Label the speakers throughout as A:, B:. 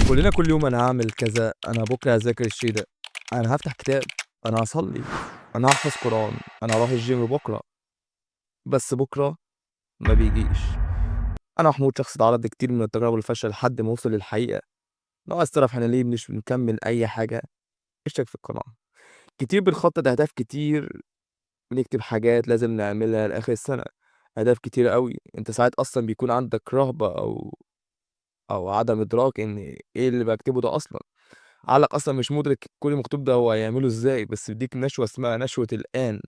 A: كلنا كل يوم أنا هاعمل كذا، أنا بكرة هاذاكر الشيء ده، أنا هافتح كتاب، أنا هاصلّي، أنا هاحفظ قرآن، أنا هاروح الgym بكرة، بس بكرة ما بيجيش. أنا محمود شخص اتعرّض لكتير من التجارب والفشل لحد ما وصل للحقيقة. لو عايز تعرف إحنا ليه مش بنكمّل أي حاجة، اشترك في القناة. كتير بنخطط أهداف كتير، بنكتب حاجات لازم نعملها لآخر السنة، أهداف كتيرة أوي، أنت ساعات أصلًا بيكون عندك رهبة أو عدم إدراك إن إيه اللي باكتبه ده أصلًا. عقلك أصلًا مش مُدرك كل المكتوب ده هو هيعمله إزاي، بس بيدّيك نشوة اسمها نشوة الآن،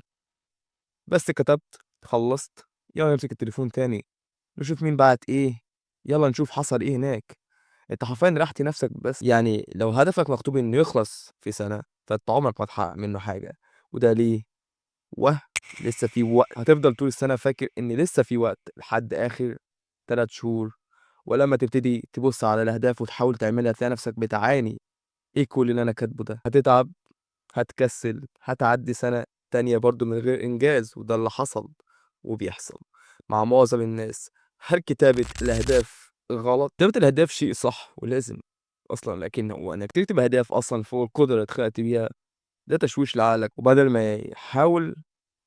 A: بس كتبت، خلّصت، يالّا نمسك التليفون تاني، نشوف مين بعت إيه، يالّا نشوف حصل إيه هناك، أنت حرفيًا ريحت نفسك بس، يعني لو هدفك مكتوب إنه يخلص في سنة، فأنت عمرك ما هتحقق منه حاجة، وده ليه؟ لسه في وقت، هتفضل طول السنة فاكر إن لسه في وقت لحد آخر 3 شهور، ولمّا تبتدي تبُص على الأهداف وتحاول تعملها تلاقي نفسك بتعاني، إيه كل اللي أنا كاتبه ده؟ هتتعب، هتكسل، هتعدّي سنة تانية برضه من غير إنجاز، وده اللي حصل وبيحصل مع معظم الناس. هل كتابة الأهداف غلط؟ كتابة الأهداف شيء صح ولازم أصلًا، لكن هو إنك تكتب أهداف أصلًا فوق القدرة اللي اتخلقت بيها، ده تشويش لعقلك، وبدل ما يحاول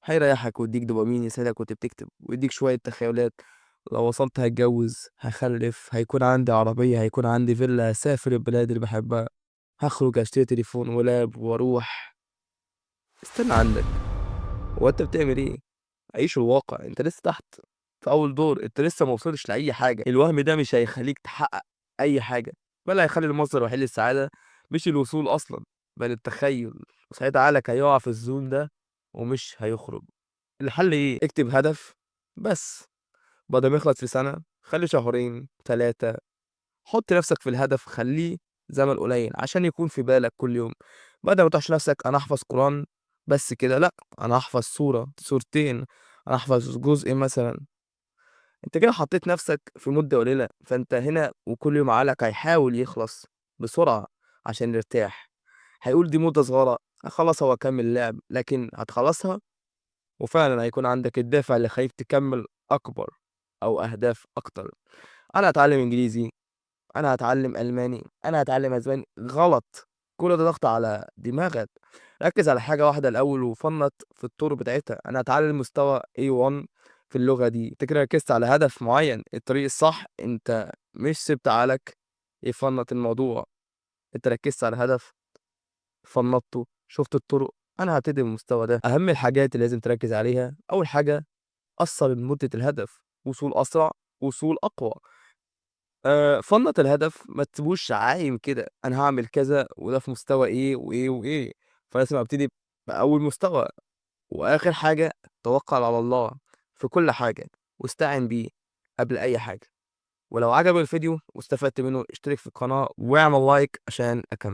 A: هيريحك ويدّيك دوبامين يساعدك وأنت بتكتب، ويدّيك شوية تخيلات، لو وصلت هاتجوّز، هاخلّف، هيكون عندي عربية، هيكون عندي فيلا، هاسافر البلاد اللي باحبها، هاخرج أشتري تليفون ولاب وأروح. استنى عندك، هو أنت بتعمل إيه؟ عيش الواقع، أنت لسه تحت في أول دور، أنت لسه ما وصلتش لأي حاجة، الوهم ده مش هيخلّيك تحقق أي حاجة، بل هيخلّي المصدر الوحيد للسعادة مش الوصول أصلًا، بل التخيُّل، وساعتها عقلك هيقع في الzone ده ومش هيخرج. الحل إيه؟ اكتب هدف بس، بدل ما يخلص في سنة خلّيه شهرين، 3. حُط نفْسك في الهدف، خلّيه زمن قليل عشان يكون في بالك كل يوم، بدل ما تقولش لنفْسك أنا هاحفظ قرآن بس كده، لأ، أنا هاحفظ سورة، سورتين، أنا هاحفظ جزء مثلًا، أنت كده حطيت نفْسك في مدة قليلة، فأنت هنا وكل يوم عقلك هيحاول يخلص بسرعة عشان يرتاح، هيقول دي مدة صغيرة، هاخلّصها وأكمّل لعب، لكن هتخلّصها وفعلًا هيكون عندك الدافع اللي يخلّيك تكمّل أكبر أو أهداف أكتر. أنا هاتعلّم إنجليزي، أنا هاتعلّم ألماني، أنا هاتعلّم أسباني، غلط، كل ده ضغط على دماغك، ركّز على حاجة واحدة الأول وفنّط في الطرق بتاعتها، أنا هاتعلّم مستوى A1 في اللغة دي، أنت كده ركّزت على هدف معيّن، الطريق الصح أنت مش سِبت عقلك يفنّط الموضوع، أنت ركّزت على هدف، فنّطته، شُفت الطرق، أنا هابتدي بالمستوى ده. أهم الحاجات اللي لازم تركّز عليها، أول حاجة قصّر لمدة الهدف، وصول أسرع، وصول أقوى. فنّط الهدف ما تسيبوش عايم كده، أنا هاعمل كذا وده في مستوى إيه وإيه وإيه، فلازم أبتدي بأول مستوى، وآخر حاجة توكّل على الله في كل حاجة، واستعِن بيه قبل أي حاجة، ولو عجبك الفيديو واستفدت منه اشترك في القناة واعمل لايك عشان أكمّل.